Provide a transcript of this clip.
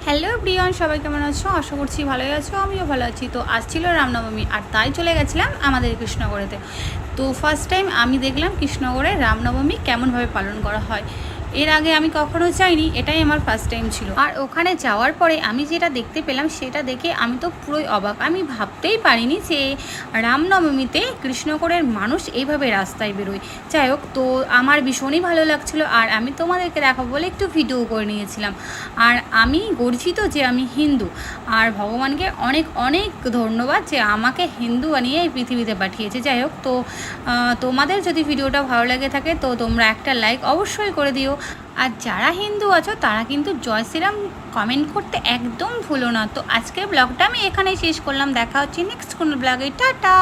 Hello everyone, সবাই কেমন আছো? আশা করছি ভালোই আছো, আমিও ভালো আছি। তো আজ ছিল রামনবমী, আর তাই চলে গেছিলাম আমাদের কৃষ্ণনগরেতে। তো ফার্স্ট টাইম আমি দেখলাম কৃষ্ণনগরে রামনবমী কেমনভাবে পালন করা হয়। এর আগে আমি কখনো যাইনি, এটাই আমার ফার্স্ট টাইম ছিল। আর ওখানে যাওয়ার পরে আমি যেটা দেখতে পেলাম সেটা দেখে আমি তো পুরোই অবাক। আমি ভাবতেই পারিনি যে রামনবমীতে কৃষ্ণনগরের মানুষ এইভাবে রাস্তায় বেরোয়। যাই হোক, তো আমার ভীষণই ভালো লাগছিল, আর আমি তোমাদেরকে দেখাবো বলে একটু ভিডিও করে নিয়েছিলাম। আর আমি গর্বিত যে আমি হিন্দু, আর ভগবানকে অনেক অনেক ধন্যবাদ যে আমাকে হিন্দু বানিয়ে এই পৃথিবীতে পাঠিয়েছে। যাই হোক, তো তোমাদের যদি ভিডিওটা ভালো লেগে থাকে তো তোমরা একটা লাইক অবশ্যই করে দিও। আর যারা হিন্দু আছো তারা কিন্তু জয় শ্রীরাম কমেন্ট করতে একদম ভুলো না। তো আজকের ব্লগটা আমি এখানেই শেষ করলাম, দেখা হচ্ছে নেক্সট কোনো ব্লগে। টাটা।